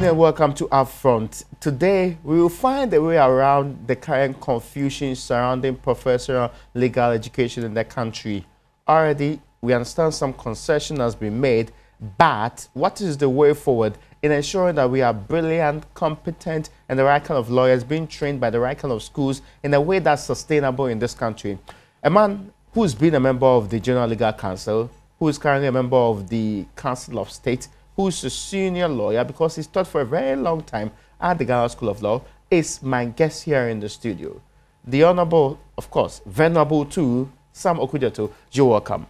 and welcome to UPfront. Today, we will find a way around the current confusion surrounding professional legal education in the country. Already, we understand some concession has been made, but what is the way forward in ensuring that we are brilliant, competent, and the right kind of lawyers being trained by the right kind of schools in a way that's sustainable in this country? A man who's been a member of the General Legal Council, who is currently a member of the Council of State, who's a senior lawyer because he's taught for a very long time at the Ghana School of Law, is my guest here in the studio. The Honorable, of course, Venerable too, Sam Okujato. You're welcome.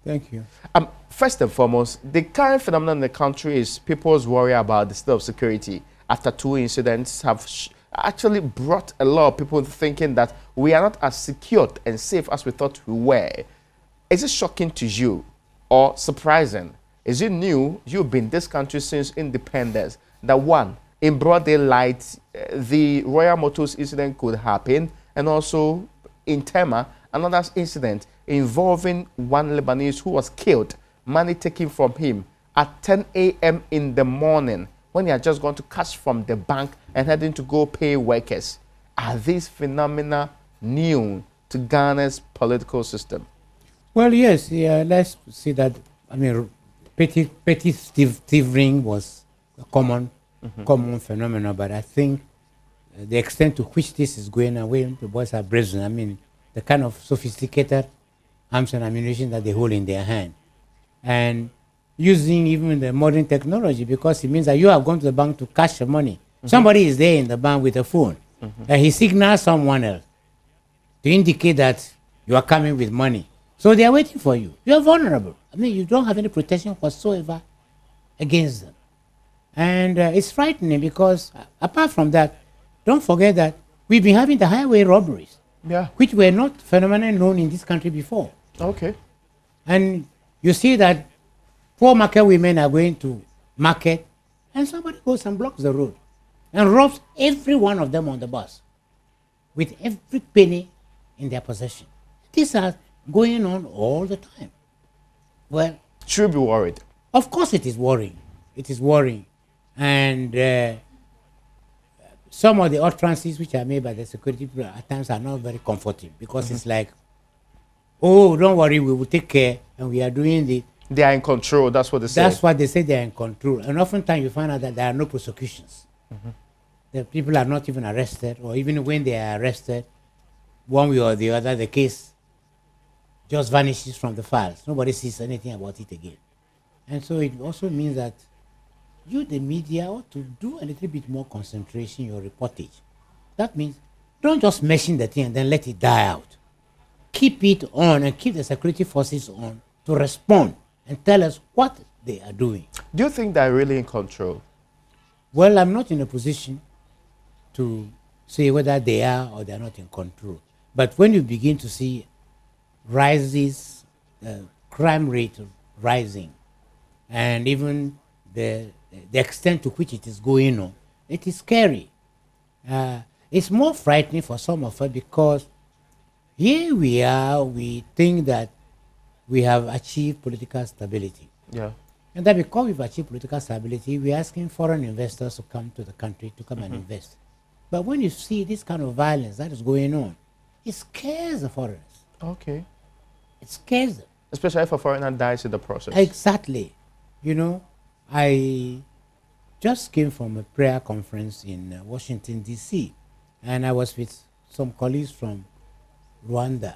Thank you. First and foremost, the current phenomenon in the country is people's worry about the state of security after two incidents have actually brought a lot of people thinking that we are not as secured and safe as we thought we were. Is it shocking to you or surprising? Is it new? You've been in this country since independence. That one, in broad daylight, the Royal Motors incident could happen, and also in Tema, another incident involving one Lebanese who was killed, money taken from him at 10 a.m. in the morning when he had just gone to cash from the bank and heading to go pay workers. Are these phenomena new to Ghana's political system? Well, yes, yeah, let's see that. I mean, petty thieving was a common phenomenon, but I think the extent to which this is going away, the boys are brazen. I mean, the kind of sophisticated arms and ammunition that they hold in their hand, and using even the modern technology, because it means that you have gone to the bank to cash your money. Somebody is there in the bank with a phone, and he signals someone else to indicate that you are coming with money. So they are waiting for you. You are vulnerable. I mean, you don't have any protection whatsoever against them. And it's frightening because, apart from that, don't forget that we've been having the highway robberies, which were not phenomenon known in this country before. Okay. And you see that poor market women are going to market, and somebody goes and blocks the road and robs every one of them on the bus with every penny in their possession. These are going on all the time. Well, should be worried. Of course it is worrying. It is worrying. And some of the utterances which are made by the security people at times are not very comforting, because it's like, oh, don't worry, we will take care, and we are doing the... They are in control, that's what they say. That's what they say, they are in control. And oftentimes you find out that there are no prosecutions. The people are not even arrested, or even when they are arrested, one way or the other, the case just vanishes from the files. Nobody sees anything about it again. And so it also means that you, the media, ought to do a little bit more concentration in your reportage. That means don't just mention the thing and then let it die out. Keep it on and keep the security forces on to respond and tell us what they are doing. Do you think they're really in control? Well, I'm not in a position to say whether they are or they're not in control. But when you begin to see rises, crime rate rising, and even the extent to which it is going on, it is scary. It's more frightening for some of us because here we are, we think that we have achieved political stability. Yeah. And that because we've achieved political stability, we're asking foreign investors to come to the country to come and invest. But when you see this kind of violence that is going on, it scares the foreigners. Okay. It scares them. Especially if a foreigner dies in the process. Exactly. You know, I just came from a prayer conference in Washington, D.C., and I was with some colleagues from Rwanda.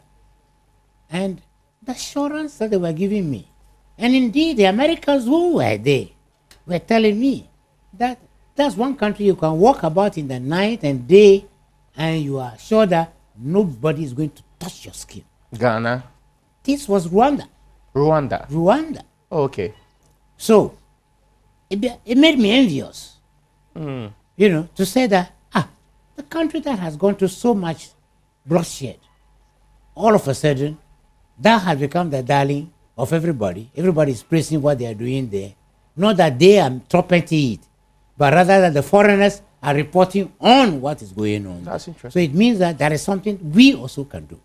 And the assurance that they were giving me, and indeed the Americans who were there were telling me that that's one country you can walk about in the night and day and you are sure that nobody is going to touch your skin. Ghana? This was Rwanda. Rwanda? Rwanda. Oh, okay. So, it made me envious, you know, to say that, the country that has gone through so much bloodshed, all of a sudden, that has become the darling of everybody. Everybody is praising what they are doing there. Not that they are trumpeting it, but rather that the foreigners are reporting on what is going on. That's interesting. So it means that there is something we also can do.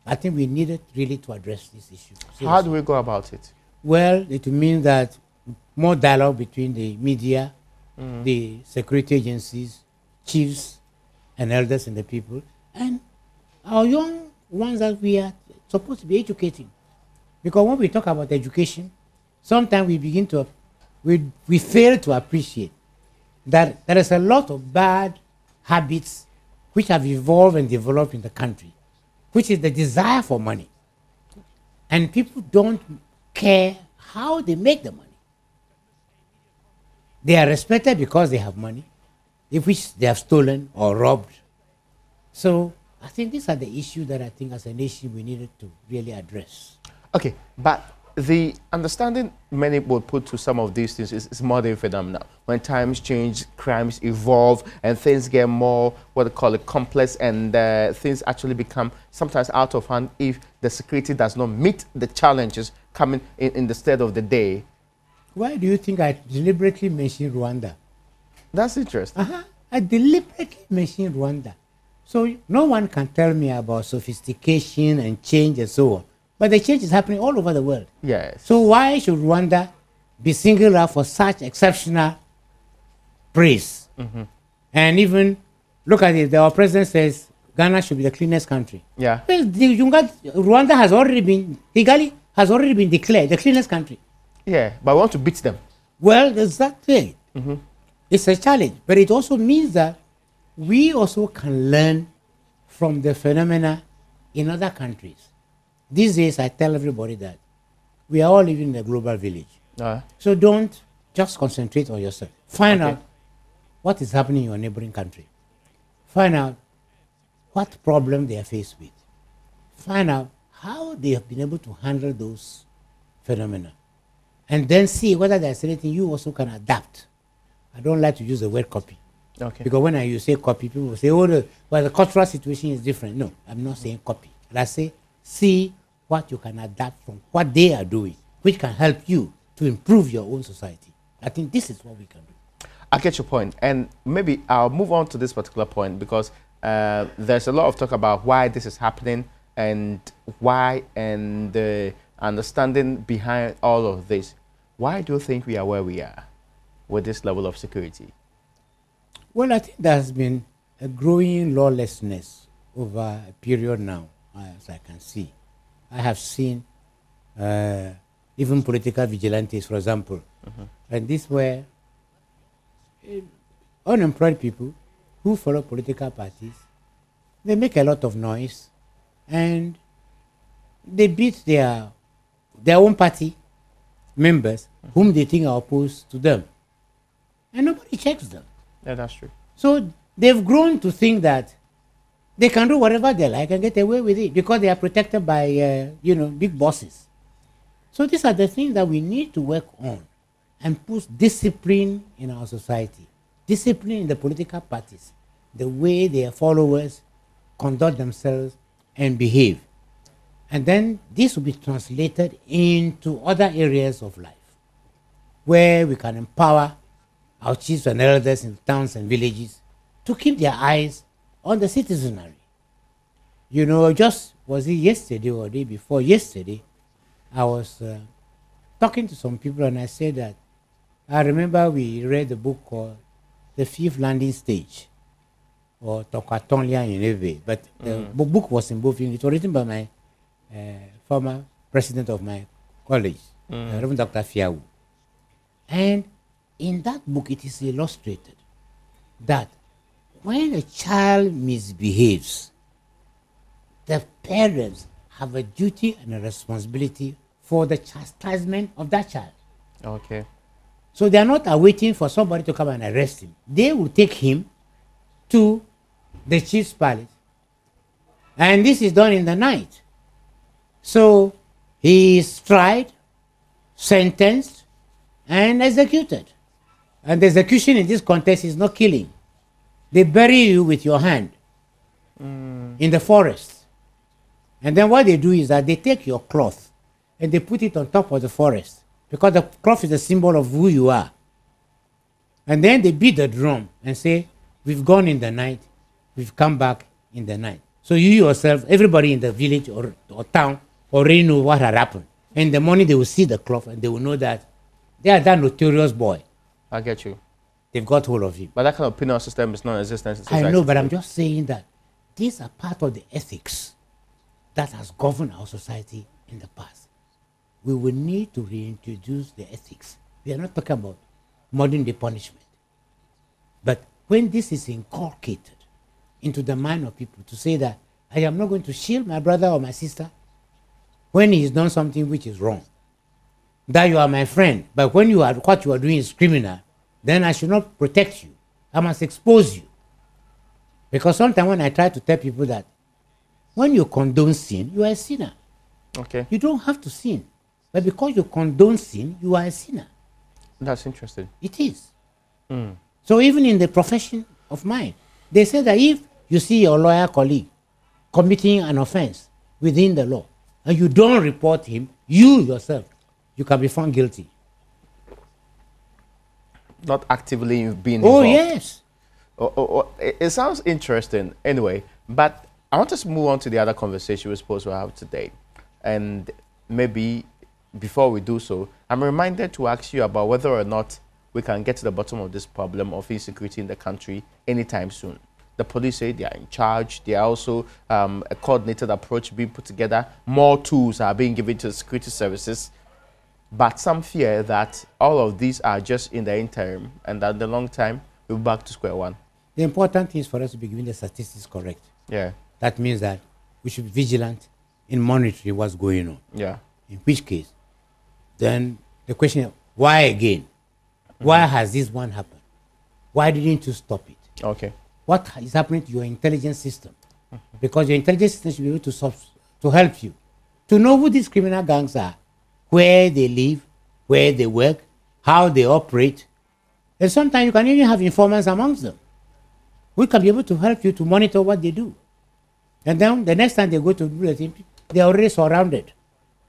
I think we needed really to address this issue. Seriously. How do we go about it? Well, it means that more dialogue between the media the security agencies, chiefs, and elders and the people, and our young ones that we are supposed to be educating. Because when we talk about education, sometimes we fail to appreciate that there is a lot of bad habits which have evolved and developed in the country, which is the desire for money. And people don't care how they make the money. They are respected because they have money, which they have stolen or robbed. So I think these are the issues that I think as a nation we needed to really address. Okay, but the understanding many would put to some of these things is modern phenomena. When times change, crimes evolve, and things get more, what they call it, complex, and things actually become sometimes out of hand if the security does not meet the challenges coming in the state of the day. Why do you think I deliberately mentioned Rwanda? That's interesting. I deliberately mentioned Rwanda. So no one can tell me about sophistication and change and so on. But the change is happening all over the world. Yes. So why should Rwanda be singled out for such exceptional praise? And even, look at it, our president says Ghana should be the cleanest country. Yeah. Well, Rwanda has already been, Kigali has already been declared the cleanest country. Yeah, but we want to beat them. Well, exactly. It's a challenge, but it also means that we also can learn from the phenomena in other countries. These days, I tell everybody that we are all living in a global village. So don't just concentrate on yourself. Find out what is happening in your neighboring country. Find out what problem they are faced with. Find out how they have been able to handle those phenomena. And then see whether there's anything you also can adapt. I don't like to use the word copy. Because when you say copy, people will say, oh, the cultural situation is different. No, I'm not saying copy. And I say, see what you can adapt from what they are doing, which can help you to improve your own society. I think this is what we can do. I get your point. And maybe I'll move on to this particular point because there's a lot of talk about why this is happening and why and the understanding behind all of this. Why do you think we are where we are with this level of security? Well, I think there has been a growing lawlessness over a period now, as I can see. I have seen even political vigilantes, for example. And these were unemployed people who follow political parties. They make a lot of noise and they beat their own party members whom they think are opposed to them. And nobody checks them. Yeah, that's true. So they've grown to think that they can do whatever they like and get away with it because they are protected by, big bosses. So these are the things that we need to work on and put discipline in our society, discipline in the political parties, the way their followers conduct themselves and behave. And then this will be translated into other areas of life where we can empower our chiefs and elders in towns and villages to keep their eyes on the citizenry. Was it yesterday or the day before yesterday, I was talking to some people and I said that I remember we read a book called The Fifth Landing Stage or Tokatonlia in Eve, but the book was in both English. It was written by my former president of my college, Reverend Dr. Fiawu. And in that book, it is illustrated that when a child misbehaves, the parents have a duty and a responsibility for the chastisement of that child. Okay. So they are not awaiting for somebody to come and arrest him. They will take him to the chief's palace. And this is done in the night. So he is tried, sentenced, and executed. And the execution in this context is not killing. They bury you with your hand in the forest. And then what they do is that they take your cloth and they put it on top of the forest because the cloth is a symbol of who you are. And then they beat the drum and say, we've gone in the night, we've come back in the night. So you yourself, everybody in the village or town already know what had happened. In the morning they will see the cloth and they will know that they are that notorious boy. I get you. they've got hold of him. But that kind of penal system is non-existent in I society know, but today. I'm just saying that these are part of the ethics that has governed our society in the past. We will need to reintroduce the ethics. We are not talking about modern day punishment. But when this is inculcated into the mind of people to say that I am not going to shield my brother or my sister when he's done something which is wrong, that you are my friend, but when what you are doing is criminal, then I should not protect you. I must expose you. Because sometimes when I try to tell people that when you condone sin, you are a sinner. Okay. You don't have to sin. But because you condone sin, you are a sinner. That's interesting. It is. So even in the profession of mine, they say that if you see your lawyer colleague committing an offense within the law and you don't report him, you yourself, you can be found guilty. Not actively being Oh, involved. yes. It sounds interesting anyway, but I want us to move on to the other conversation we're supposed to have today. And maybe before we do so, I'm reminded to ask you about whether or not we can get to the bottom of this problem of insecurity in the country anytime soon. The police say they are in charge. There are also a coordinated approach being put together. More tools are being given to the security services. But some fear that all of these are just in the interim and that in the long time, we'll be back to square one. The important thing is for us to be given the statistics correct. Yeah. That means that we should be vigilant in monitoring what's going on. Yeah. In which case, then the question is, why again? Why has this one happened? Why didn't you stop it? Okay. What is happening to your intelligence system? Because your intelligence system should be able to help you to know who these criminal gangs are, where they live, where they work, how they operate. And sometimes you can even have informants amongst them. We can be able to help you to monitor what they do. And then the next time they go to do the thing, they are already surrounded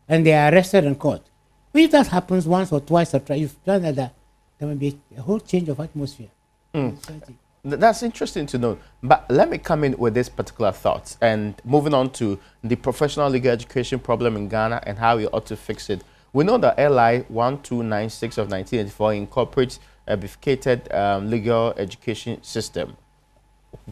and they are arrested and caught. If that happens once or twice or twice, you've done that, there will be a whole change of atmosphere. That's interesting to know. But let me come in with this particular thought and moving on to the professional legal education problem in Ghana and how we ought to fix it. We know that LI 1296 of 1984 incorporates a bifurcated legal education system,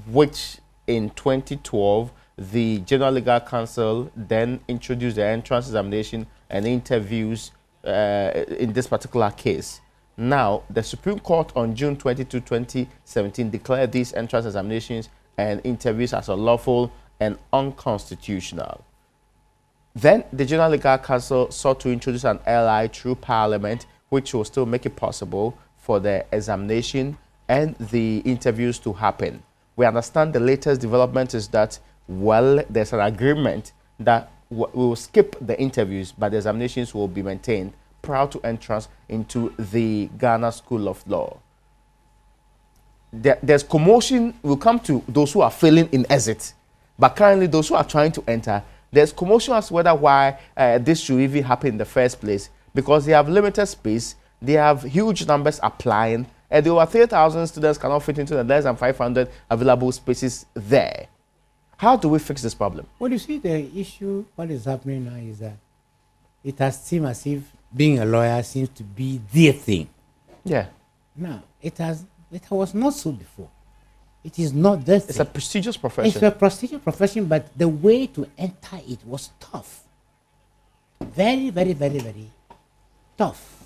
which in 2012, the General Legal Council then introduced the entrance examination and interviews in this particular case. Now, the Supreme Court on June 22, 2017 declared these entrance examinations and interviews as unlawful and unconstitutional. Then the General Legal Council sought to introduce an LI through Parliament, which will still make it possible for the examination and the interviews to happen. We understand the latest development is that, well, there's an agreement that we will skip the interviews, but the examinations will be maintained prior to entrance into the Ghana School of Law. There's commotion. We'll come to those who are failing in exit, but currently those who are trying to enter, there's commotion as to whether why this should even happen in the first place, because they have limited space, they have huge numbers applying, and over 3,000 students cannot fit into the less than 500 available spaces there. How do we fix this problem? Well, you see, the issue, what is happening now is that it has seemed as if being a lawyer seems to be the thing. Yeah. No, it was not so before. It is not the thing. It's a prestigious profession. It's a prestigious profession, but the way to enter it was tough. Very, very, very, very tough.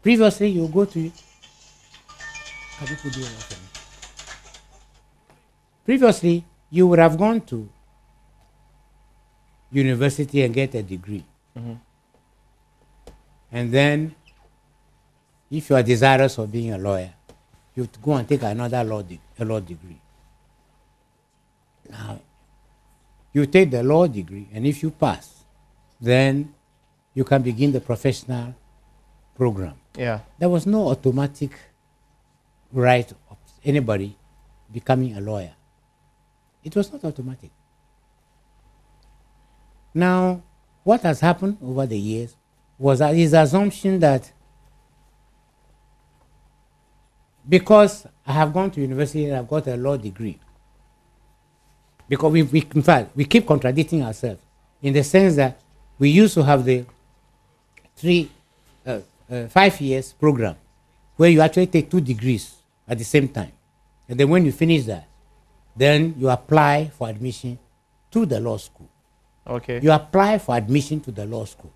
Previously, you go to... Can you put it on for me? Previously, you would have gone to university and get a degree. And then, if you are desirous of being a lawyer, you have to go and take another law degree. Now, you take the law degree, and if you pass, then you can begin the professional program. Yeah. There was no automatic right of anybody becoming a lawyer. It was not automatic. Now, what has happened over the years was his assumption that because I have gone to university and I've got a law degree, because in fact, we keep contradicting ourselves in the sense that we used to have the 5 years program where you actually take 2 degrees at the same time. And then when you finish that, then you apply for admission to the law school. Okay. You apply for admission to the law school.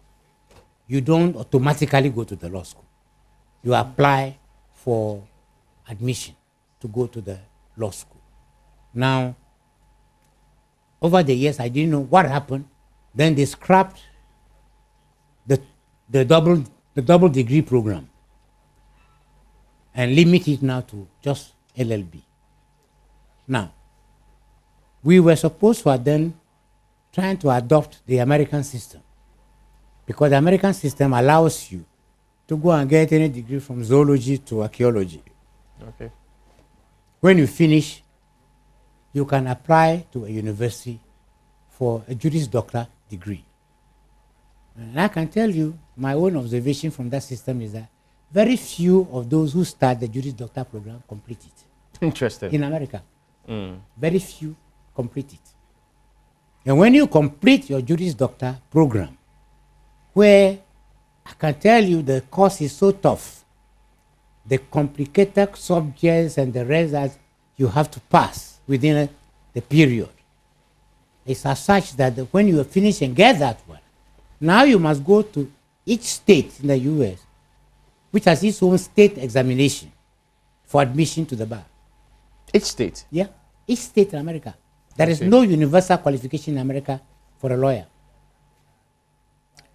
You don't automatically go to the law school. You apply for admission to go to the law school. Now, over the years, I didn't know what happened. Then they scrapped the double degree program and limit it now to just LLB. Now, we were supposed to then trying to adopt the American system, because the American system allows you to go and get any degree from zoology to archaeology. Okay. When you finish, you can apply to a university for a Juris Doctor degree. And I can tell you, my own observation from that system is that very few of those who start the Juris Doctor program complete it. Interesting. In America. Very few complete it. And when you complete your Juris Doctor program, where I can tell you the course is so tough, the complicated subjects and the rest that you have to pass within the period, it's as such that when you finish and get that one, now you must go to each state in the US, which has its own state examination for admission to the bar. Each state? Yeah, each state in America. There is no universal qualification in America for a lawyer.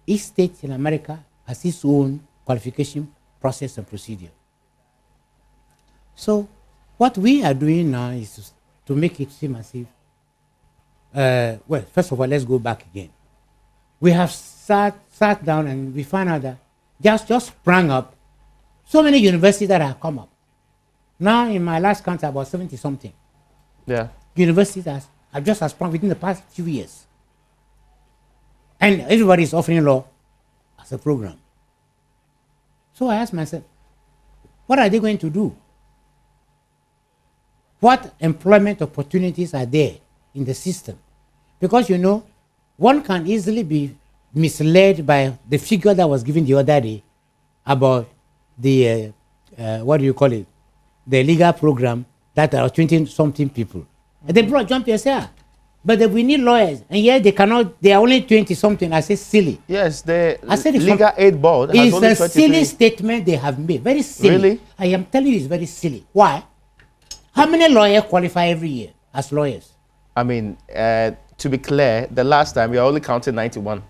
Each state in America has its own qualification process and procedure. So what we are doing now is to make it seem as if, well, first of all, let's go back again. We have sat down and we found out that just sprang up so many universities that have come up. Now, in my last count, about 70-something. Yeah. Universities have just sprung within the past few years. And everybody is offering law as a program. So I asked myself, what are they going to do? What employment opportunities are there in the system? Because, you know, one can easily be misled by the figure that was given the other day about the, what do you call it, the legal program that are 20-something people. And they brought jump and say, but we need lawyers, and yet they cannot, they are only 20-something. I say silly. Yes, the said legal aid board has only 23. It's a silly statement they have made, very silly. Really? I am telling you it's very silly. Why? How many lawyers qualify every year as lawyers? I mean, to be clear, the last time we are only counting 91.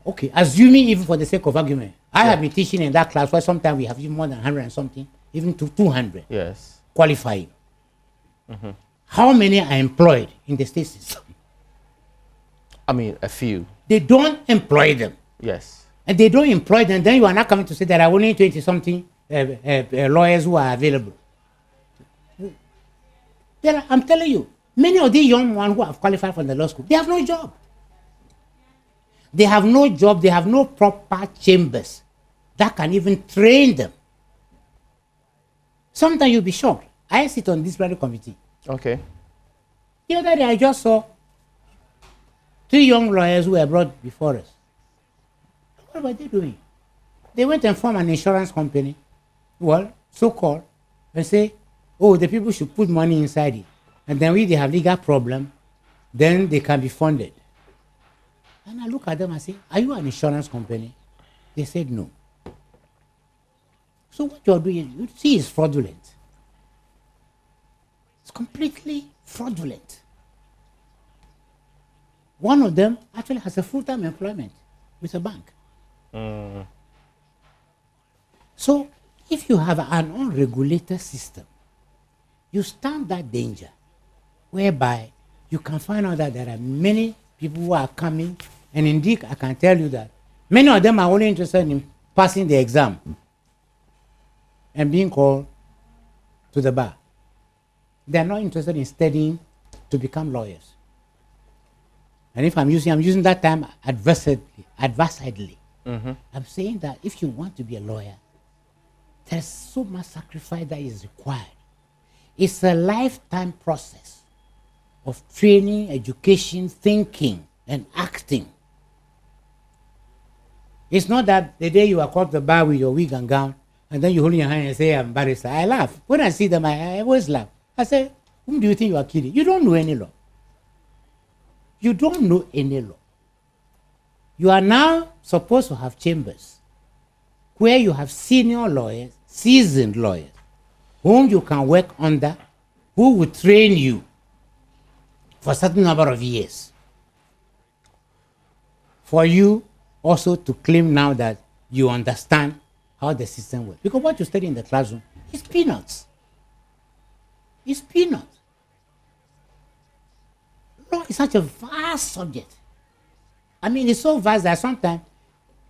Okay, assuming even for the sake of argument. I have been teaching in that class where sometimes we have even more than 100 and something, even to 200 yes. qualifying. How many are employed in the state system? I mean, a few. They don't employ them. Yes. And they don't employ them, then you are not coming to say there are only 20-something lawyers who are available. I'm telling you, many of the young ones who have qualified for the law school, they have no job. They have no job, they have no proper chambers that can even train them. Sometimes you'll be shocked. I sit on this disciplinary committee. Okay. The other day I just saw 3 young lawyers who were brought before us. What were they doing? They went and formed an insurance company, well, so-called, and say, oh, the people should put money inside it. And then if they have legal problem, then they can be funded. And I look at them and say, are you an insurance company? They said no. So what you're doing, you see, is fraudulent. It's completely fraudulent. One of them actually has a full-time employment with a bank. So if you have an unregulated system, you stand that danger whereby you can find out that there are many people who are coming, and indeed I can tell you that many of them are only interested in passing the exam and being called to the bar. They are not interested in studying to become lawyers. And if I'm using that term adversedly. I'm saying that if you want to be a lawyer, there's so much sacrifice that is required. It's a lifetime process of training, education, thinking, and acting. It's not that the day you are called to the bar with your wig and gown, And then you hold your hand and say, I'm barrister. I laugh. When I see them, I always laugh. I say, whom do you think you are kidding? You don't know any law. You don't know any law. You are now supposed to have chambers where you have senior lawyers, seasoned lawyers, whom you can work under, who will train you for a certain number of years. For you also to claim now that you understand how the system works. Because what you study in the classroom is peanuts. It's peanuts. Law is such a vast subject. I mean, it's so vast that sometimes,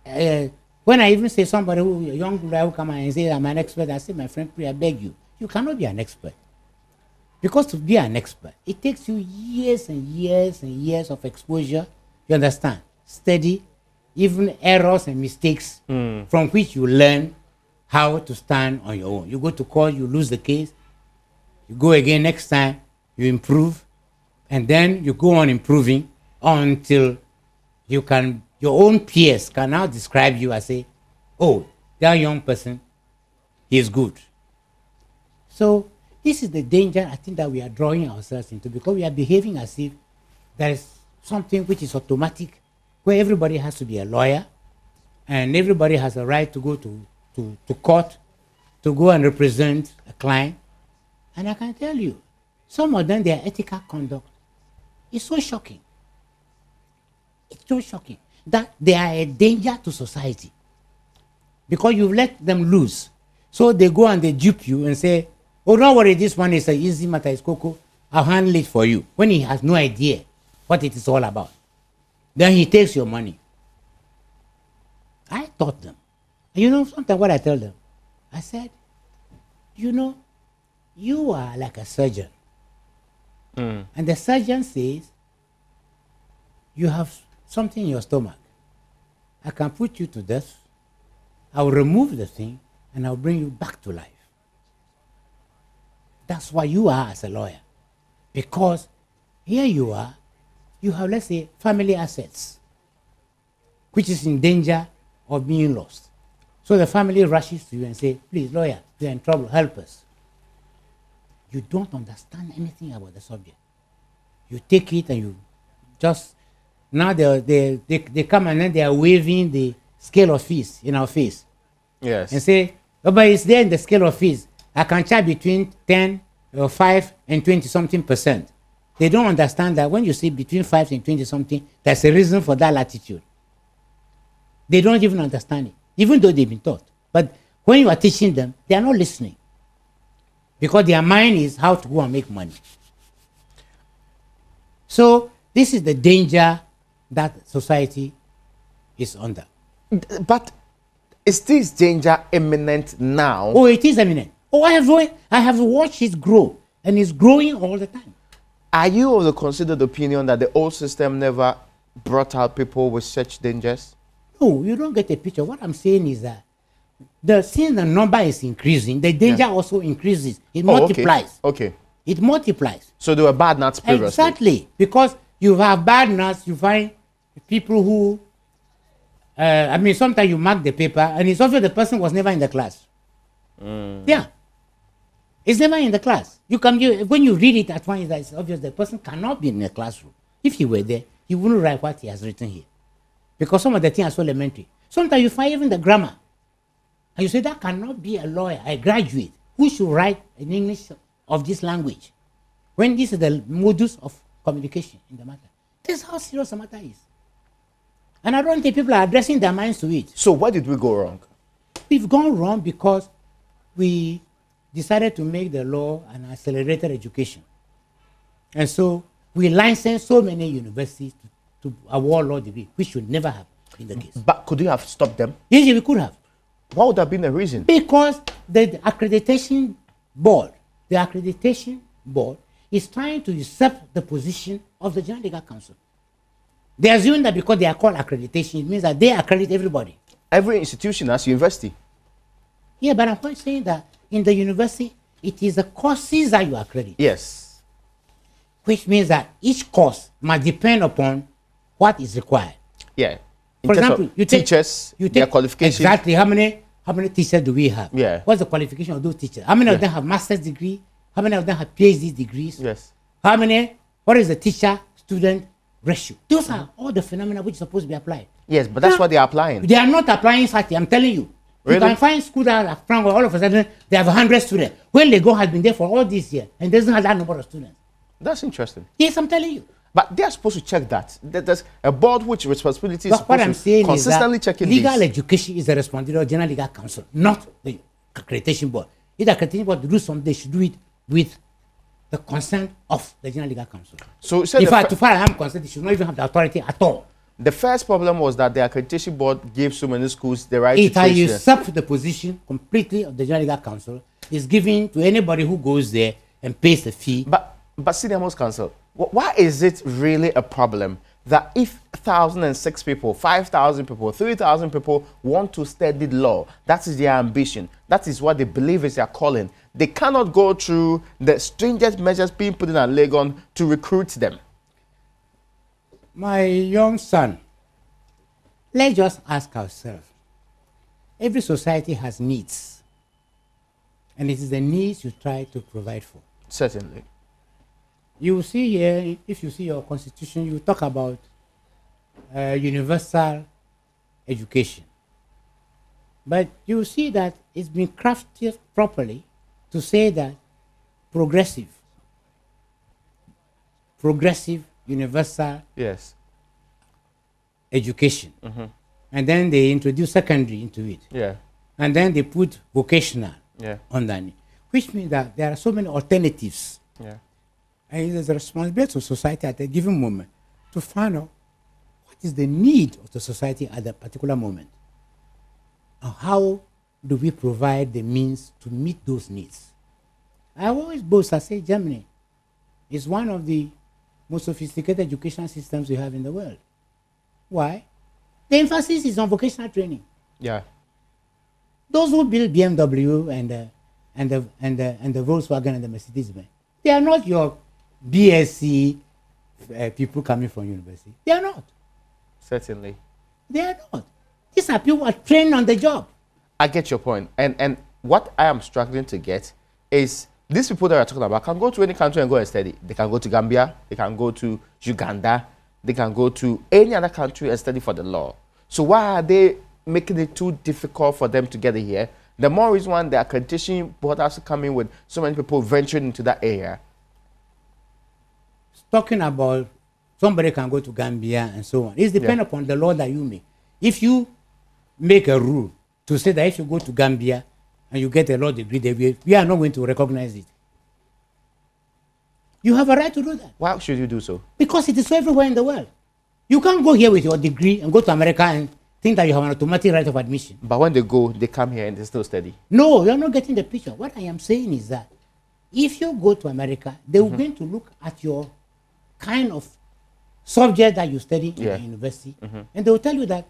when I even say somebody a young lawyer who come and say, I'm an expert, I say, my friend, please, I beg you, you cannot be an expert. Because to be an expert, it takes you years and years and years of exposure, you understand, study, even errors and mistakes from which you learn how to stand on your own. You go to court, you lose the case, you go again next time, you improve, and then you go on improving until you can, your own peers can now describe you as say, oh, that young person, he is good. So this is the danger I think that we are drawing ourselves into, because we are behaving as if there is something which is automatic, where everybody has to be a lawyer and everybody has a right to go to court to go and represent a client. And I can tell you, some of them, their ethical conduct is so shocking. It's so shocking that they are a danger to society because you've let them loose. So they go and they dupe you and say, oh, don't worry, this one is an easy matter, it's cocoa, I'll handle it for you, when he has no idea what it is all about. Then he takes your money. I taught them. And you know, sometimes what I tell them, I said, you know, you are like a surgeon. And the surgeon says, you have something in your stomach. I can put you to death. I will remove the thing and I'll bring you back to life. That's what you are as a lawyer. Because here you are, you have, let's say, family assets, which is in danger of being lost. So the family rushes to you and say, please, lawyer, they're in trouble, help us. You don't understand anything about the subject. You take it and you just, now they come and then they are waving the scale of fees in our face. Yes. And say, oh, but it's there in the scale of fees. I can charge between 10 or 5 and 20 something percent. They don't understand that when you say between 5 and 20 something, there's a reason for that latitude. They don't even understand it, even though they've been taught. But when you are teaching them, they are not listening. Because their mind is how to go and make money. So this is the danger that society is under. But is this danger imminent now? Oh, it is imminent. Oh, I have watched it grow, and it's growing all the time. Are you of the considered opinion that the old system never brought out people with such dangers? No, you don't get a picture. What I'm saying is that since the number is increasing, the danger also increases. It multiplies. Okay. It multiplies. So there were bad nuts previously. Exactly. Because you have bad nuts, you find people who, I mean, sometimes you mark the paper and it's obvious the person was never in the class. Yeah. It's never in the class. When you read it at once, it's obvious the person cannot be in the classroom. If he were there, he wouldn't write what he has written here. Because some of the things are so elementary. Sometimes you find even the grammar. And you say, that cannot be a lawyer, a graduate, who should write in English of this language. When this is the modus of communication in the matter. This is how serious the matter is. And I don't think people are addressing their minds to it. So why did we go wrong? We've gone wrong because we decided to make the law an accelerated education. And so we licensed so many universities to award law degree, which should never have been the case. But could you have stopped them? Yes, we could have. What would have been the reason? Because the accreditation board is trying to usurp the position of the General Legal Council. They assume that because they are called accreditation, it means that they accredit everybody. Every institution has university. Yeah, but I'm saying that in the university, it is the courses that you accredit. Yes. Which means that each course must depend upon what is required. Yeah. For example, you take teachers, their qualifications. Exactly. How how many teachers do we have? Yeah. What's the qualification of those teachers? How many of them have master's degree? How many of them have PhD degrees? Yes. How many? What is the teacher-student ratio? Those are all the phenomena which are supposed to be applied. Yes, but that's what they are applying. They are not applying such. I'm telling you. Really? You can find schools that are from all of a sudden they have 100 students. When Lego has been there for all this year and doesn't have that number of students. That's interesting. Yes, I'm telling you. But they are supposed to check that. There's a board which responsibility is But what I'm supposed to saying consistently is that checking legal this. education is the responsibility of the General Legal Council, not the accreditation board. If the accreditation board to do something, they should do it with the consent of the General Legal Council. So in fact, to far as I'm concerned, they should not even have the authority at all. The first problem was that the accreditation board gave so many schools the right it to has teach. usurped the position completely of the General Legal Council. Is given to anybody who goes there and pays the fee. But Senior Most Counsel, why is it really a problem that if 1,006 people, 5,000 people, 3,000 people want to study law, that is their ambition, that is what they believe is their calling, they cannot go through the stringent measures being put in at Legon to recruit them? My young son, let's just ask ourselves. Every society has needs. And it is the needs you try to provide for. Certainly. You will see here, if you see your constitution, you talk about universal education. But you will see that it's been crafted properly to say that progressive, universal Yes. education. And then they introduce secondary into it. Yeah. And then they put vocational Yeah. which means that there are so many alternatives. Yeah. And it is the responsibility of society at a given moment to find out what is the need of the society at that particular moment. And how do we provide the means to meet those needs? I always boast, I say Germany is one of the most sophisticated educational systems we have in the world. Why? The emphasis is on vocational training. Yeah. Those who build BMW and the Volkswagen and the Mercedes-Benz, they are not your BSc people coming from university. They are not. Certainly. They are not. These are people who are trained on the job. I get your point. And what I am struggling to get is these people that are talking about can go to any country and go and study. They can go to Gambia, they can go to Uganda, they can go to any other country and study for the law. So why are they making it too difficult for them to get here? The more reason why the accreditation board has to come in with so many people venturing into that area. Talking about somebody can go to Gambia and so on. It's dependent upon the law that you make. If you make a rule to say that if you go to Gambia and you get a law degree, we are not going to recognize it. You have a right to do that. Why should you do so? Because it is everywhere in the world. You can't go here with your degree and go to America and think that you have an automatic right of admission. But when they go, they come here and they still study. No, you're not getting the picture. What I am saying is that if you go to America, they will going to look at your kind of subject that you study in the university, and they will tell you that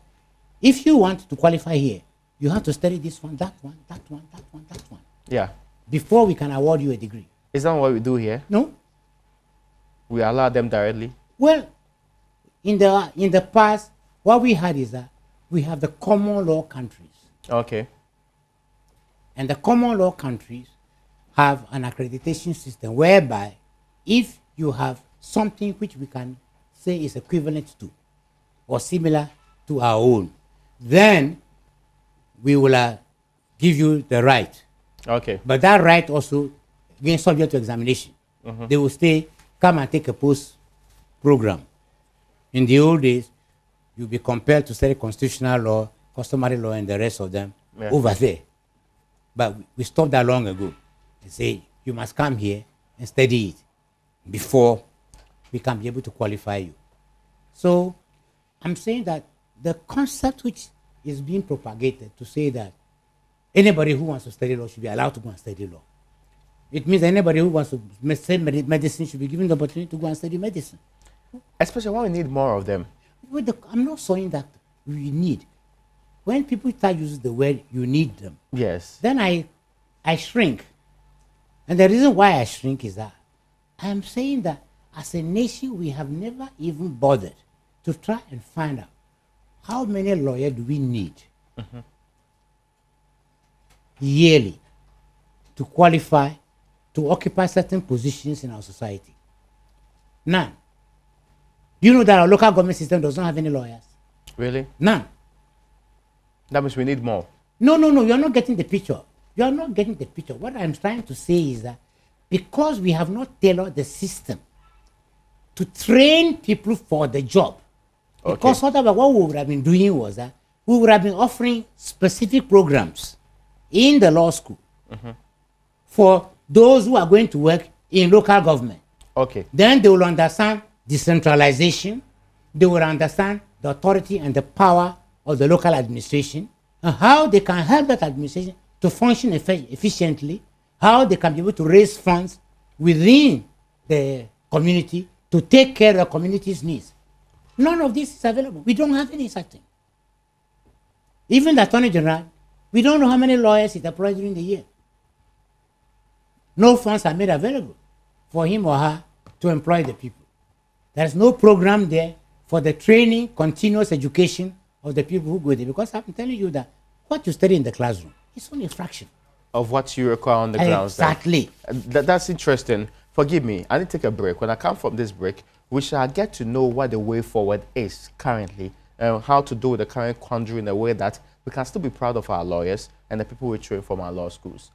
if you want to qualify here, you have to study this one, that one, that one, that one, that one. Yeah. Before we can award you a degree. Is that what we do here? No. We allow them directly? Well, in the past, what we had is that we have the common law countries. Okay. And the common law countries have an accreditation system whereby if you have something which we can say is equivalent to or similar to our own, then we will give you the right. Okay. But that right also, again, subject to examination. They will say, come and take a post program. In the old days, you'll be compelled to study constitutional law, customary law, and the rest of them over there. But we stopped that long ago. They say, you must come here and study it before we can be able to qualify you. So I'm saying that the concept which is being propagated to say that anybody who wants to study law should be allowed to go and study law. It means anybody who wants to study medicine should be given the opportunity to go and study medicine. Especially when we need more of them. I'm not saying that we need. When people start using the word you need them, yes, then I shrink. And the reason why I shrink is that I am saying that as a nation, we have never even bothered to try and find out how many lawyers do we need. yearly to qualify to occupy certain positions in our society? None. Do you know that our local government system does not have any lawyers? Really? None. That means we need more. No, you're not getting the picture. You are not getting the picture. What I'm trying to say is that because we have not tailored the system to train people for the job, because what we would have been doing was that we would have been offering specific programs in the law school for those who are going to work in local government. Okay. Then they will understand decentralization. They will understand the authority and the power of the local administration and how they can help that administration to function efficiently, how they can be able to raise funds within the community to take care of the community's needs. None of this is available. We don't have any such thing. Even the Attorney General, we don't know how many lawyers he employs during the year. No funds are made available for him or her to employ the people. There's no program there for the training, continuous education of the people who go there. Because I'm telling you that what you study in the classroom is only a fraction of what you require on the ground. Exactly. That's interesting. Forgive me, I need to take a break. When I come from this break, we shall get to know what the way forward is currently, and how to do the current quandary in a way that we can still be proud of our lawyers and the people we train from our law schools.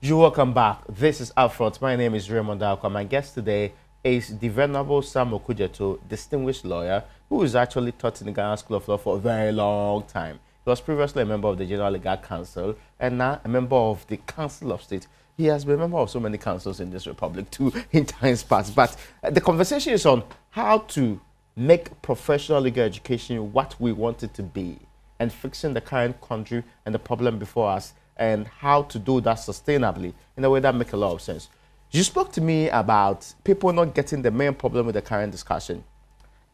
You're welcome back. This is UPfront. My name is Raymond Alka. My guest today is the Venerable Sam Okujeto, distinguished lawyer, who is actually taught in the Ghana School of Law for a very long time. He was previously a member of the General Legal Council and now a member of the Council of State. He has been a member of so many councils in this republic too in times past. But the conversation is on how to make professional legal education what we want it to be and fixing the current country and the problem before us, and how to do that sustainably in a way that makes a lot of sense. You spoke to me about people not getting the main problem with the current discussion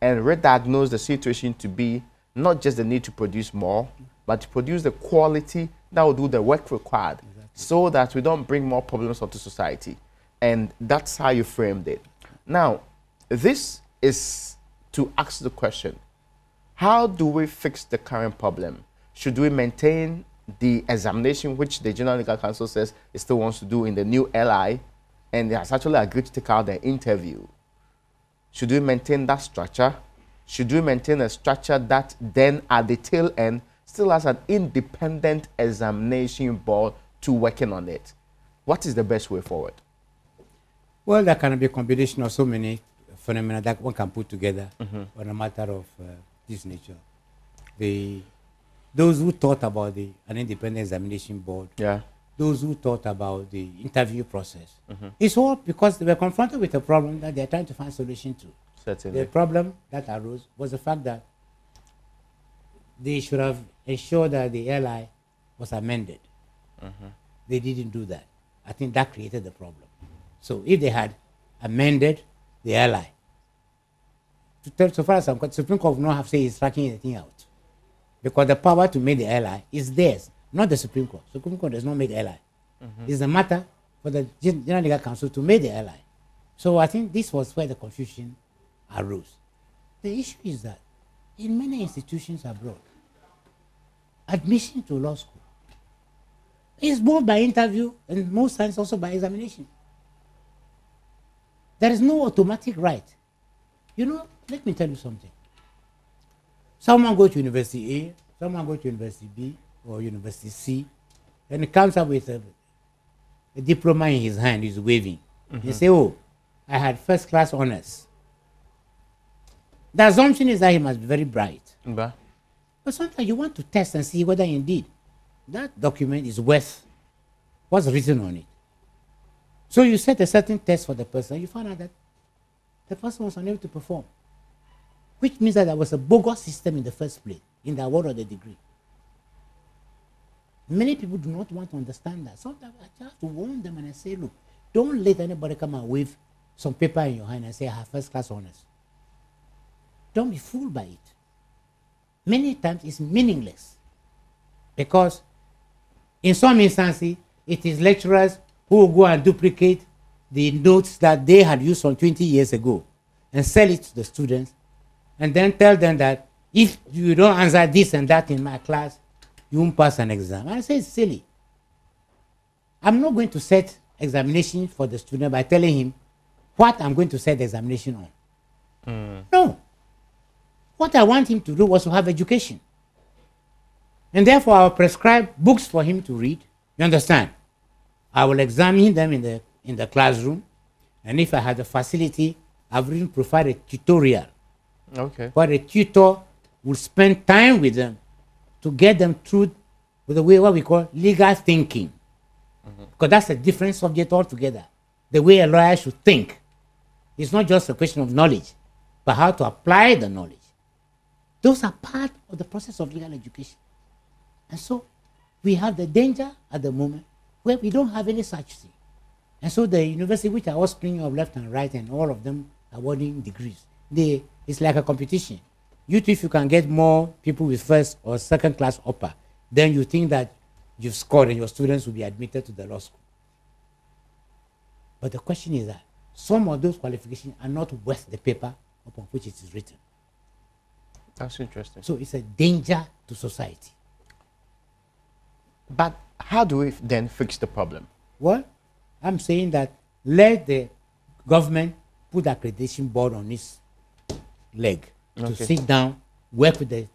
and re-diagnose the situation to be not just the need to produce more, but to produce the quality that will do the work required, so that we don't bring more problems onto society. And that's how you framed it. Now, this is to ask the question, how do we fix the current problem? Should we maintain the examination, which the General Legal Council says it still wants to do in the new LI, and it has actually agreed to take out the interview? Should we maintain that structure? Should we maintain a structure that then at the tail end still has an independent examination board to working on it? What is the best way forward? Well, there can be a combination of so many phenomena that one can put together on a matter of this nature. Those who thought about an independent examination board, those who thought about the interview process, it's all because they were confronted with a problem that they're trying to find a solution to. Certainly. The problem that arose was the fact that they should have ensured that the LI was amended. They didn't do that. I think that created the problem. So if they had amended the LI, so far as I'm concerned, Supreme Court would not have said it's tracking anything out. Because the power to make the LI is theirs, not the Supreme Court. Supreme Court does not make the LI. It's a matter for the General Legal Council to make the LI. So I think this was where the confusion arose. The issue is that in many institutions abroad, admission to law school is both by interview and most times also by examination. There is no automatic right. You know, let me tell you something. Someone goes to University A, someone goes to University B or University C, and he comes up with a diploma in his hand, he's waving. He say, oh, I had first class honors. The assumption is that he must be very bright. But sometimes you want to test and see whether indeed that document is worth what's written on it. So you set a certain test for the person, you find out that the person was unable to perform, which means that there was a bogus system in the first place, in the award of the degree. Many people do not want to understand that. Sometimes I have to warn them and I say, look, don't let anybody come and wave some paper in your hand and say, I have first class honors. Don't be fooled by it. Many times it's meaningless, because in some instances, it is lecturers who will go and duplicate the notes that they had used from 20 years ago and sell it to the students, and then tell them that if you don't answer this and that in my class, you won't pass an exam. I say it's silly. I'm not going to set examination for the student by telling him what I'm going to set the examination on. No. What I want him to do was to have education. And therefore, I'll prescribe books for him to read. You understand? I will examine them in the classroom. And if I have the facility, I will even provide a tutorial. Okay. Where a tutor will spend time with them to get them through with the way what we call legal thinking. Because that's a different subject altogether. The way a lawyer should think. It's not just a question of knowledge, but how to apply the knowledge. Those are part of the process of legal education. And so we have the danger at the moment where we don't have any such thing. And so the university, which are all springing up left and right, and all of them awarding degrees, it's like a competition. You too, if you can get more people with first or second class upper, then you think that you've scored and your students will be admitted to the law school. But the question is that some of those qualifications are not worth the paper upon which it is written. That's interesting. So it's a danger to society. But how do we then fix the problem? Well, I'm saying that let the government put the accreditation board on its leg to sit down, work with the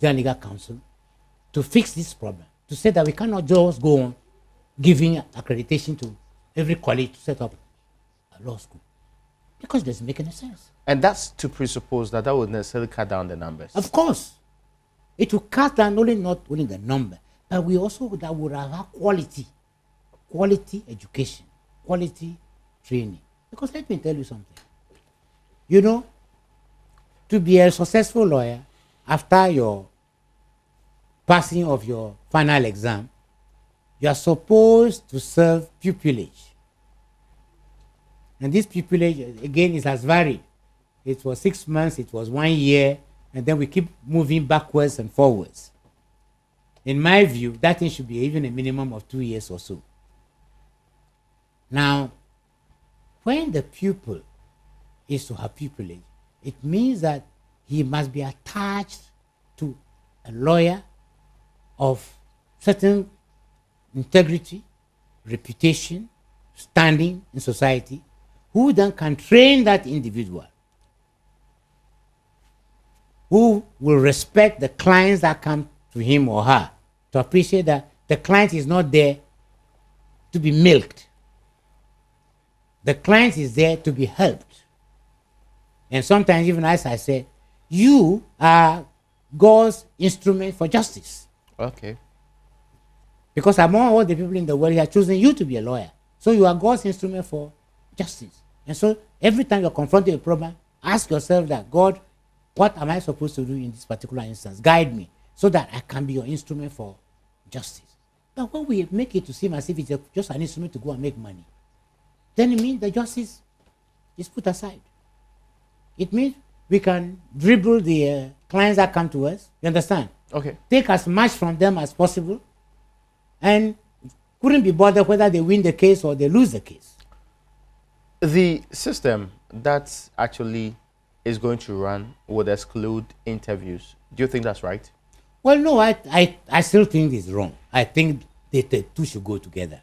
General Legal Council to fix this problem, to say that we cannot just go on giving accreditation to every college to set up a law school, because it doesn't make any sense. And that's to presuppose that would necessarily cut down the numbers. Of course. It will cut down not only the number, but we also that would have quality education, quality training. Because let me tell you something. You know, to be a successful lawyer, after your passing of your final exam, you are supposed to serve pupilage. And this pupilage, again, it has varied. It was 6 months, it was 1 year, and then we keep moving backwards and forwards. In my view, that thing should be even a minimum of 2 years or so. Now, when the pupil is to have pupilage, it means that he must be attached to a lawyer of certain integrity, reputation, standing in society, who then can train that individual, who will respect the clients that come to him or her, to appreciate that the client is not there to be milked. The client is there to be helped. And sometimes, even as I said, you are God's instrument for justice. Okay. Because among all the people in the world, He has chosen you to be a lawyer. So you are God's instrument for justice. And so every time you're confronted with a problem, ask yourself that, God, what am I supposed to do in this particular instance? Guide me so that I can be your instrument for justice. But when we make it to seem as if it's just an instrument to go and make money, then it means the justice is put aside. It means we can dribble the clients that come to us, you understand? Okay. Take as much from them as possible, and couldn't be bothered whether they win the case or they lose the case. The system that actually is going to run would exclude interviews. Do you think that's right? Well, no, I still think it's wrong. I think the two should go together.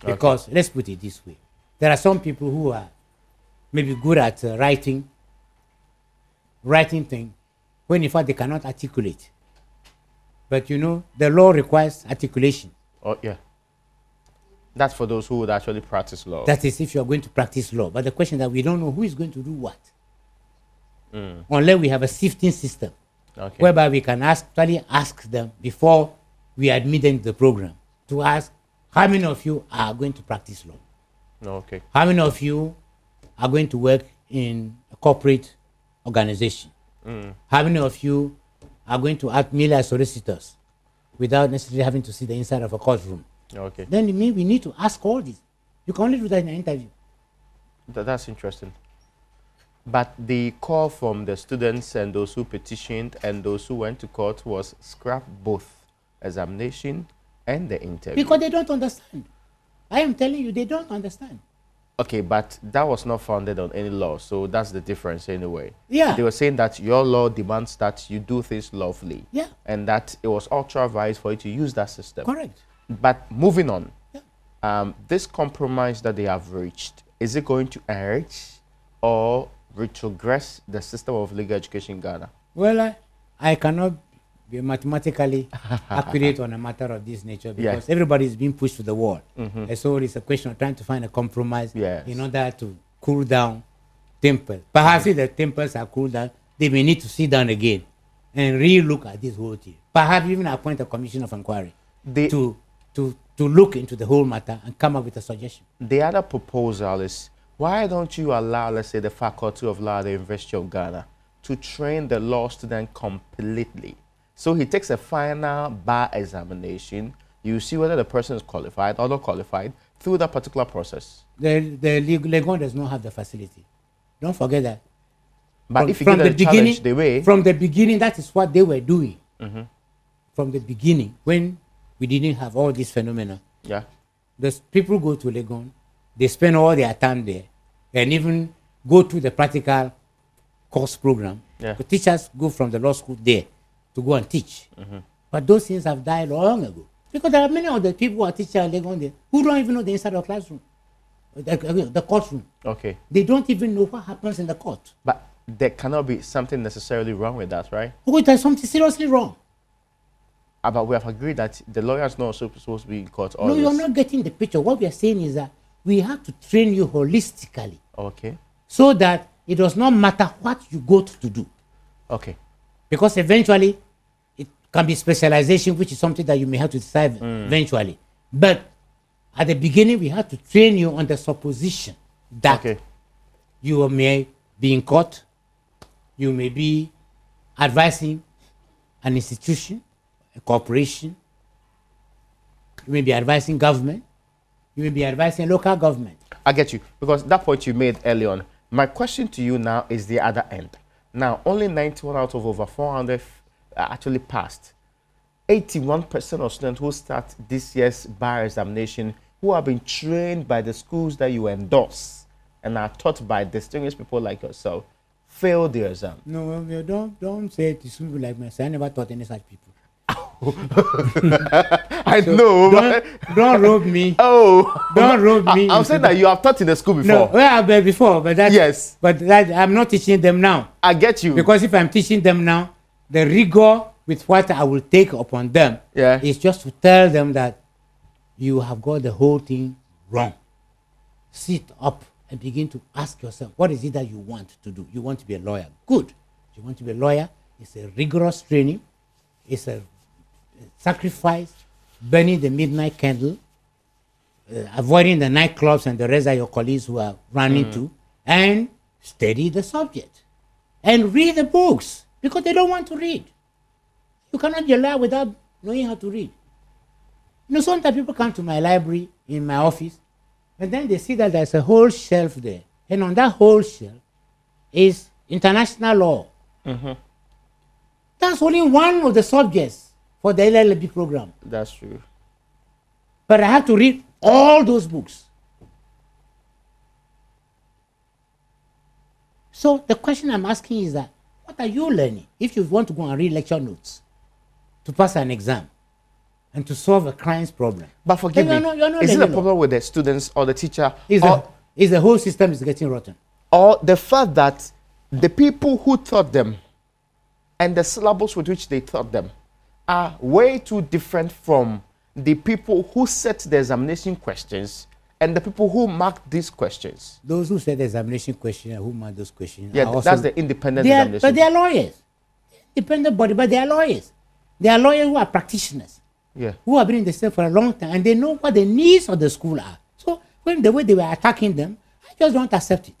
Because, let's put it this way. There are some people who are maybe good at writing things, when in fact they cannot articulate. But you know, the law requires articulation. Oh, yeah. That's for those who would actually practice law. That is if you are going to practice law. But the question is that we don't know who is going to do what. Unless we have a sifting system, whereby we can actually ask them before we admit them to the program, to ask, how many of you are going to practice law? Okay. How many of you are going to work in a corporate organization? How many of you are going to act merely as solicitors without necessarily having to see the inside of a courtroom? Okay. Then it means we need to ask all this. You can only do that in an interview. That's interesting. But the call from the students and those who petitioned and those who went to court was scrap both examination and the interview. Because they don't understand. I am telling you, they don't understand. Okay, but that was not founded on any law, so that's the difference anyway. Yeah. They were saying that your law demands that you do things lawfully. Yeah. And that it was ultra-wise for you to use that system. Correct. But moving on, Yeah. this compromise that they have reached, is it going to enrich or retrogress the system of legal education in Ghana? Well, I cannot be mathematically accurate on a matter of this nature because everybody is being pushed to the wall. And so it's a question of trying to find a compromise in order to cool down tempers. Perhaps if the tempers are cooled down, they may need to sit down again and re-look at this whole thing. Perhaps even appoint a commission of inquiry to look into the whole matter and come up with a suggestion. The other proposal is, why don't you allow, let's say, the Faculty of Law at the University of Ghana to train the law student completely? So he takes a final bar examination. You see whether the person is qualified or not qualified through that particular process. The Legon does not have the facility. Don't forget that. But if you get the challenge the way... From the beginning, that is what they were doing. From the beginning, when we didn't have all these phenomena. Yeah. The people go to Legon, they spend all their time there, and even go to the practical course program. Yeah. The teachers go from the law school there to go and teach. But those things have died long ago. Because there are many of the people who are teaching at Legon there who don't even know the inside of the classroom, the courtroom. Okay. They don't even know what happens in the court. But there cannot be something necessarily wrong with that, right? Oh, there's something seriously wrong. But we have agreed that the lawyers not supposed to be in court always. No, you're not getting the picture. What we are saying is that we have to train you holistically. Okay. So that it does not matter what you go to do. Okay. Because eventually, it can be specialization, which is something that you may have to decide eventually. But at the beginning, we have to train you on the supposition that you may be in court, you may be advising an institution, a corporation, you may be advising government, you may be advising local government. I get you, because that point you made early on. My question to you now is the other end. Now, only 91 out of over 400 actually passed. 81% of students who start this year's bar examination, who have been trained by the schools that you endorse and are taught by distinguished people like yourself, failed the exam. No, don't say it to people like myself. I never taught any such people. I know. Don't rob me. Oh, don't rob me. I'm saying that you have taught in the school before. No, well, but before, but that. Yes. But that, I'm not teaching them now. I get you. Because if I'm teaching them now, the rigor with what I will take upon them is just to tell them that you have got the whole thing wrong. Sit up and begin to ask yourself, what is it that you want to do? You want to be a lawyer. Good. You want to be a lawyer. It's a rigorous training. It's a sacrifice, burning the midnight candle, avoiding the nightclubs and the rest of your colleagues who are running to, and study the subject. And read the books, because they don't want to read. You cannot be a lawyer without knowing how to read. You know, sometimes people come to my library in my office, and then they see that there's a whole shelf there. And on that whole shelf is international law. That's only one of the subjects for the LLB program. That's true. But I have to read all those books. So the question I'm asking is that, what are you learning? If you want to go and read lecture notes to pass an exam and to solve a crime's problem. But forgive me, is it a problem with the students or the teacher? Is the whole system is getting rotten? Or the fact that the people who taught them and the syllables with which they taught them are way too different from the people who set the examination questions and the people who marked these questions. Those who set the examination questions and who mark those questions. Yeah, that's the independent examination. But they are lawyers. Independent body, but they are lawyers. They are lawyers who are practitioners. Yeah. Who have been in the state for a long time, and they know what the needs of the school are. So when the way they were attacking them, I just don't accept it.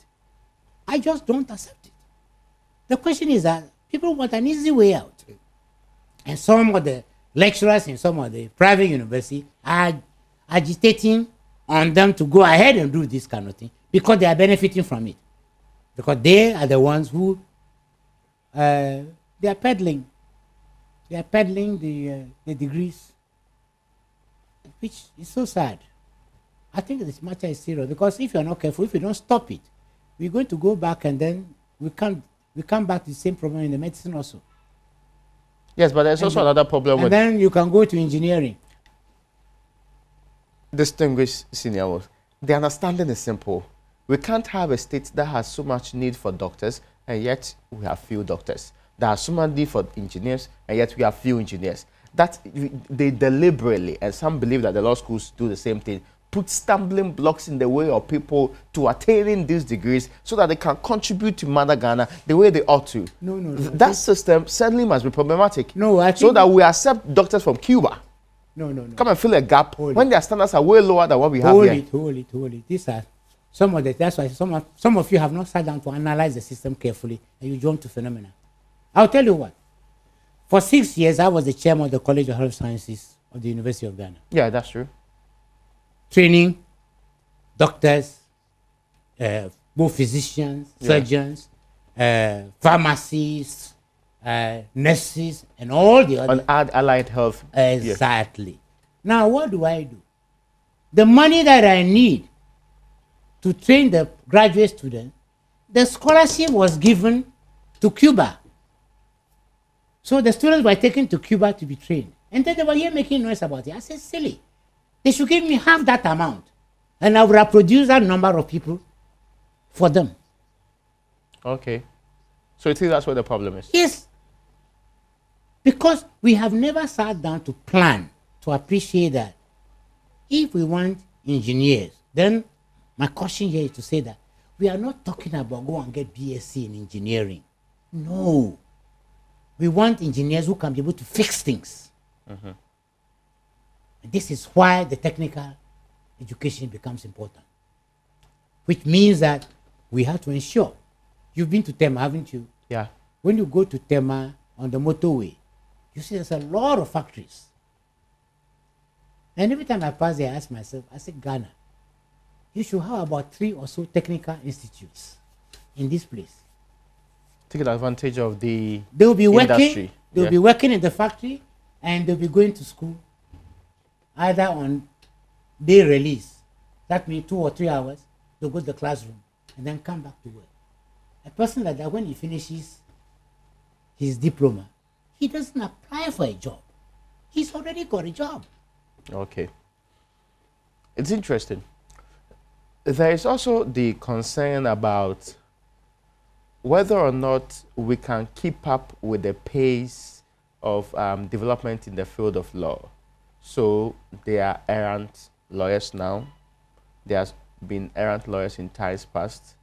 I just don't accept it. The question is that people want an easy way out. And some of the lecturers in some of the private universities are agitating on them to go ahead and do this kind of thing because they are benefiting from it. Because they are the ones who they are peddling. They are peddling the degrees, which is so sad. I think this matter is serious because if you're not careful, if you don't stop it, we're going to go back and then we come back to the same problem in the medicine also. Yes, but there's also another problem and with... then you can go to engineering. Distinguished senior, the understanding is simple. We can't have a state that has so much need for doctors and yet we have few doctors. There has so much need for engineers and yet we have few engineers. That they deliberately, and some believe that the law schools do the same thing, put stumbling blocks in the way of people to attaining these degrees so that they can contribute to Mother Ghana the way they ought to. No. That system certainly must be problematic. No, I think so that we accept doctors from Cuba. No. Come and fill a gap Hold when their standards are way lower than what we have here. Hold it. These are some of the. That's why some of you have not sat down to analyze the system carefully, and you jump to phenomena. I'll tell you what. For 6 years, I was the chairman of the College of Health Sciences of the University of Ghana. Yeah, that's true. Training doctors, both physicians, surgeons, pharmacists, nurses, and all the other. And allied health. Exactly. Now, what do? The money that I need to train the graduate student, the scholarship was given to Cuba. So the students were taken to Cuba to be trained. And then they were here making noise about it. I said, silly. They should give me half that amount. And I would have produced that number of people for them. Okay. So you think that's where the problem is? Yes. Because we have never sat down to plan, to appreciate that if we want engineers, then my caution here is to say that we are not talking about go and get BSc in engineering. No. We want engineers who can be able to fix things. And this is why the technical education becomes important. Which means that we have to ensure. You've been to Tema, haven't you? Yeah. When you go to Tema on the motorway, you see there's a lot of factories. And every time I pass there, I ask myself, I say, Ghana, you should have about 3 or so technical institutes in this place. Take advantage of the They'll be working. industry. They'll be working in the factory, and they'll be going to school either on day release. That means 2 or 3 hours. They'll go to the classroom and then come back to work. A person like that, when he finishes his diploma, he doesn't apply for a job. He's already got a job. Okay. It's interesting. There is also the concern about whether or not we can keep up with the pace of development in the field of law. So there are errant lawyers now. There has been errant lawyers in times past.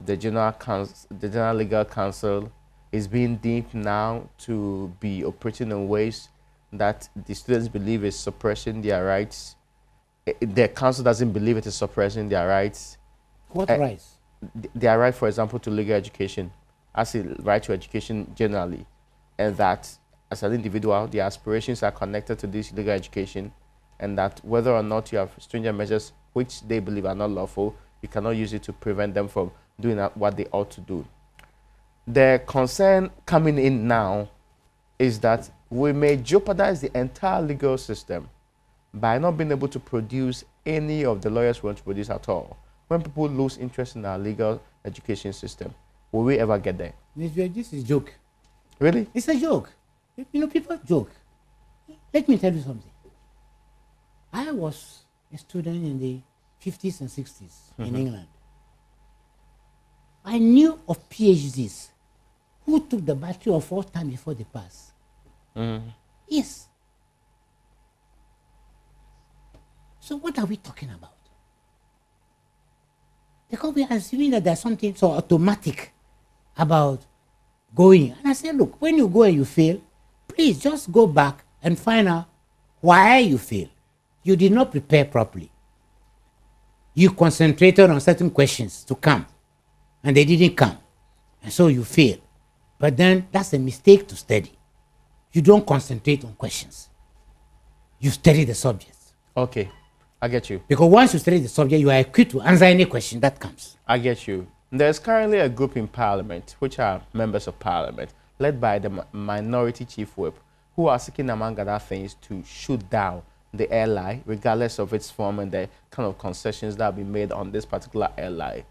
The General Legal Council is being deemed now to be operating in ways that the students believe is suppressing their rights. The council doesn't believe it is suppressing their rights. What rights? Their right, for example, to legal education, as a right to education generally, and that as an individual, their aspirations are connected to this legal education, and that whether or not you have stringent measures which they believe are not lawful, you cannot use it to prevent them from doing what they ought to do. The concern coming in now is that we may jeopardize the entire legal system by not being able to produce any of the lawyers we want to produce at all. When people lose interest in our legal education system, will we ever get there? This is a joke. Really? It's a joke. You know, people joke. Let me tell you something. I was a student in the 50s and 60s in England. I knew of PhDs who took the battery of 4 times before they pass. Yes. So what are we talking about? Because we are assuming that there's something so automatic about going. And I said, look, when you go and you fail, please just go back and find out why you fail. You did not prepare properly. You concentrated on certain questions to come, and they didn't come. And so you fail. But then that's a mistake to study. You don't concentrate on questions. You study the subjects. Okay, I get you. Because once you study the subject, you are equipped to answer any question that comes. I get you. There's currently a group in Parliament, which are members of Parliament, led by the minority chief whip, who are seeking, among other things, to shoot down the airline, regardless of its form and the kind of concessions that have been made on this particular airline,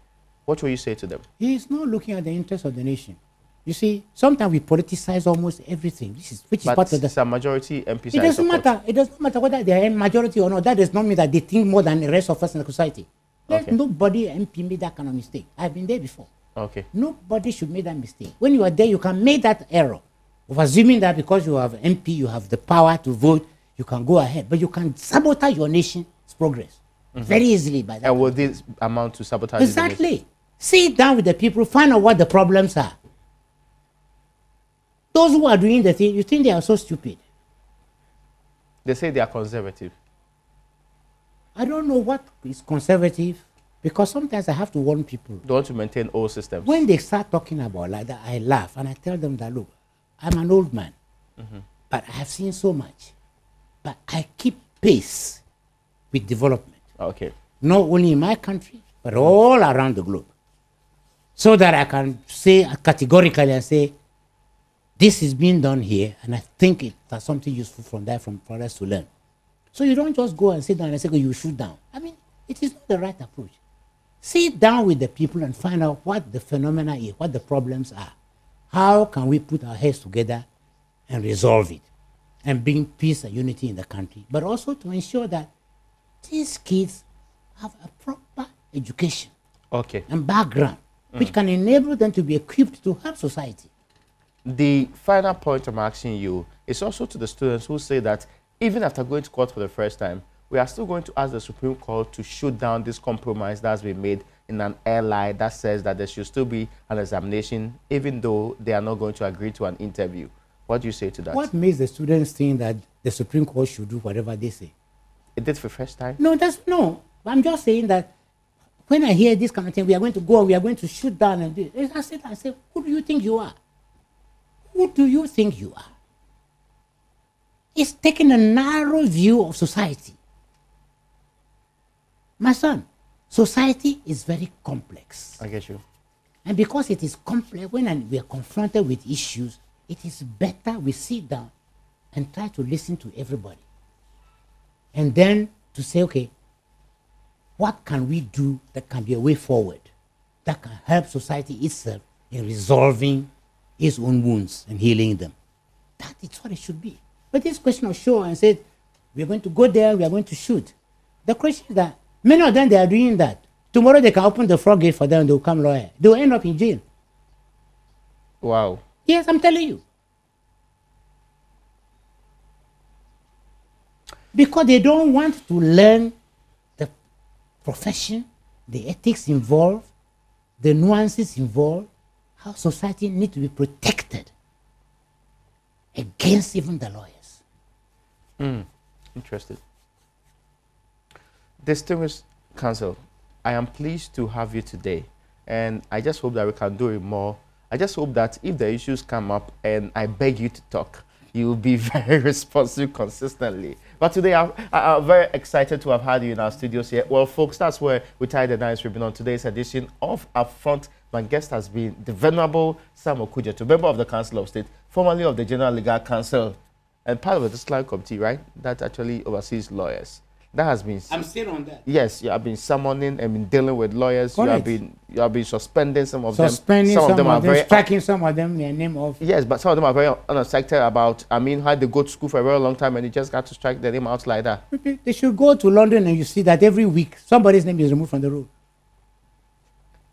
what will you say to them? He is not looking at the interest of the nation. You see, sometimes we politicize almost everything, which is part of the... It's a majority MPs. It doesn't matter. It doesn't matter whether they are in majority or not. That does not mean that they think more than the rest of us in the society. There's nobody MP made that kind of mistake. I've been there before. Okay. Nobody should make that mistake. When you are there, you can make that error of assuming that because you have MP, you have the power to vote, you can go ahead. But you can sabotage your nation's progress very easily by that. And will this amount to sabotage? Exactly. Sit down with the people, find out what the problems are. Those who are doing the thing, you think they are so stupid. They say they are conservative. I don't know what is conservative, because sometimes I have to warn people. They want to maintain old systems. When they start talking about like that, I laugh and I tell them that, look, I'm an old man, but I have seen so much. But I keep pace with development. Okay. Not only in my country, but all around the globe. So that I can say categorically and say, this is being done here, and I think it's something useful from that for us to learn. So you don't just go and sit down and say, oh, you shoot down. I mean, it is not the right approach. Sit down with the people and find out what the phenomena is, what the problems are. How can we put our heads together and resolve it and bring peace and unity in the country, but also to ensure that these kids have a proper education and background, which can enable them to be equipped to help society. The final point I'm asking you is also to the students who say that even after going to court for the first time, we are still going to ask the Supreme Court to shoot down this compromise that's been made in an airline that says that there should still be an examination, even though they are not going to agree to an interview. What do you say to that? What makes the students think that the Supreme Court should do whatever they say? It did for the first time? No. I'm just saying that when I hear this kind of thing, we are going to go, we are going to shoot down and do it. I say, who do you think you are? Who do you think you are? It's taking a narrow view of society. My son, society is very complex. I get you. And because it is complex, when we are confronted with issues, it is better we sit down and try to listen to everybody. And then to say, okay, what can we do that can be a way forward, that can help society itself in resolving its own wounds and healing them? That is what it should be. But this question of show and said, we are going to go there, we are going to shoot. The question is that many of them, they are doing that. Tomorrow they can open the front gate for them and they will come lawyer. They will end up in jail. Wow. Yes, I'm telling you. Because they don't want to learn the profession, the ethics involved, the nuances involved, how society needs to be protected against even the lawyers. Interesting. Distinguished Counsel, I am pleased to have you today, and I just hope that we can do it more. I just hope that if the issues come up and I beg you to talk, you will be very responsive consistently. But today, I'm very excited to have had you in our studios here. Well, folks, that's where we tie the nice ribbon on today's edition of UPfront. My guest has been the Venerable Sam Okujeto, member of the Council of State, formerly of the General Legal Council, and part of the disciplinary committee, right, that actually oversees lawyers. That has been... I'm still on that. Yes, you have been summoning and been dealing with lawyers. Correct. You have been suspending some of suspending them. Some of them are very... striking some of them in the name of... Yes, but some of them are very unaffected about, I mean, how they go to school for a very long time and you just got to strike their name out like that. They should go to London and you see that every week somebody's name is removed from the road.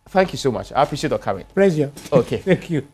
Thank you so much. I appreciate your coming. Pleasure. Okay. Thank you.